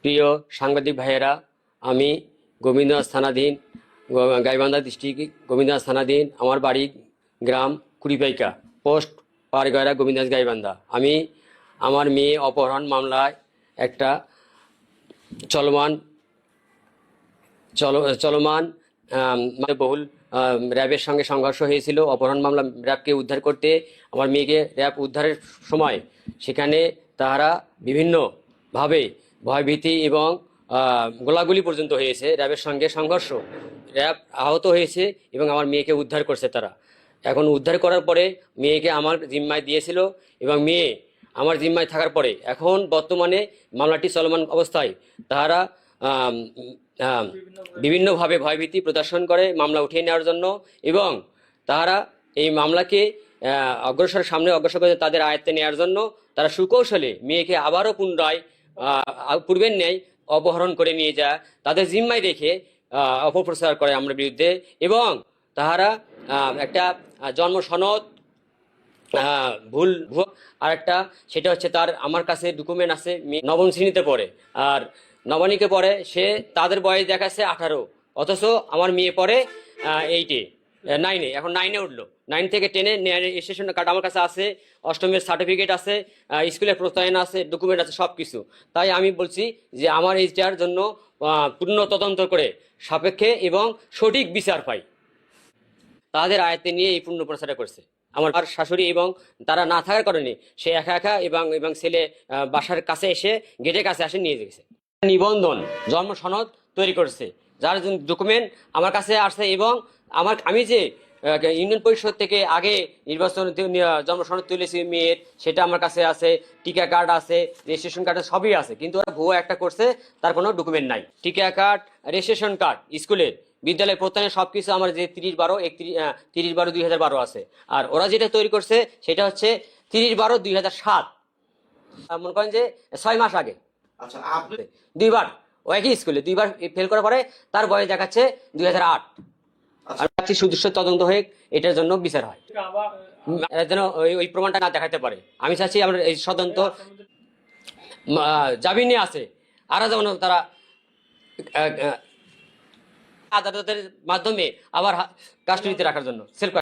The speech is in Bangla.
প্রিয় সাংবাদিক ভাইয়েরা, আমি গোবিন্দগঞ্জ থানাধীন গাইবান্ধা ডিস্ট্রিক্ট গোবিন্দগঞ্জ থানাধীন আমার বাড়ি গ্রাম কুড়িপাইকা পোস্ট পারগয়রা গোবিন্দগঞ্জ গাইবান্ধা। আমি আমার মেয়ে অপহরণ মামলায় একটা চলমান বহুল র্যাবের সঙ্গে সংঘর্ষ হয়েছিল। অপহরণ মামলা র্যাবকে উদ্ধার করতে আমার মেয়েকে র্যাব উদ্ধারের সময় সেখানে তারা বিভিন্নভাবে ভয়ভীতি এবং গোলাগুলি পর্যন্ত হয়েছে। র্যাবের সঙ্গে সংঘর্ষ, র্যাব আহত হয়েছে এবং আমার মেয়েকে উদ্ধার করছে তারা। এখন উদ্ধার করার পরে মেয়েকে আমার জিম্মায় দিয়েছিল এবং মেয়ে আমার জিম্মায় থাকার পরে এখন বর্তমানে মামলাটি চলমান অবস্থায় তারা বিভিন্নভাবে ভয়ভীতি প্রদর্শন করে মামলা উঠিয়ে নেওয়ার জন্য এবং তারা এই মামলাকে সামনে অগ্রসর করে তাদের আয়ত্তে নেওয়ার জন্য তারা সুকৌশলে মেয়েকে আবারও পুনরায় পূর্বের ন্যায় অপহরণ করে নিয়ে যায়, তাদের জিম্মায় রেখে অপপ্রচার করে আমার বিরুদ্ধে। এবং তাহারা একটা জন্ম সনদ ভুল আর একটা সেটা হচ্ছে তার আমার কাছে ডকুমেন্ট আছে, নবম শ্রেণীতে পড়ে আর নবানিকে পড়ে, সে তাদের বয়স দেখাচ্ছে 18, অথচ আমার মেয়ে পড়ে 8-এ 9-এ, এখন 9-এ উঠলো। 9 থেকে 10-এ রেজিস্ট্রেশন কার্ড আমার কাছে আছে, অষ্টমের সার্টিফিকেট আছে, স্কুলের প্রত্যয়ন আছে, ডকুমেন্ট আছে, সব কিছু। তাই আমি বলছি যে আমার এইটার জন্য পূর্ণ তদন্ত করে সাপেক্ষে এবং সঠিক বিচার পাই তাদের আয়ত্তে নিয়ে এই পূর্ণ প্রচারটা করছে। আমার শাশুড়ি এবং তারা না থাকার কারণে সে একা একা এবং ছেলে বাসার কাছে এসে গেটের কাছে আসে নিয়ে গেছে। নিবন্ধন জন্ম সনদ তৈরি করছে, যার ডকুমেন্ট আমার কাছে আসছে এবং আমি যে ইউনিয়ন পরিষদ থেকে আগে নির্বাচন জন্ম সনদ তুলেছি মেয়ের, সেটা আমার কাছে আছে, টিকা কার্ড আছে, রেজিস্ট্রেশন কার্ড সবই আছে, কিন্তু ভুয়া একটা করছে, তার কোনো ডকুমেন্ট নাই। টিকা কার্ড, রেজিস্ট্রেশন কার্ড, স্কুলের বিদ্যালয়ের প্রত্যয়নের সবকিছু আমার যে 30/12/2012 আছে। আর ওরা যেটা তৈরি করছে সেটা হচ্ছে 30/12/2007, মনে করেন যে 6 মাস আগে। আচ্ছা, আপনি দুইবার একই স্কুলে দুইবার ফেল করার পরে তার বয়স দেখাচ্ছে 2008। আমি সুদৃশ্য তদন্ত হয়ে এটার জন্য বিচার হয়, যেন ওই প্রমাণটা না দেখাতে পারে। আমি চাচ্ছি আমরা এই তদন্ত জামিনে আছে আর যেমন তারা আদালতের মাধ্যমে আবার কাস্টডিতে রাখার জন্য সেলফ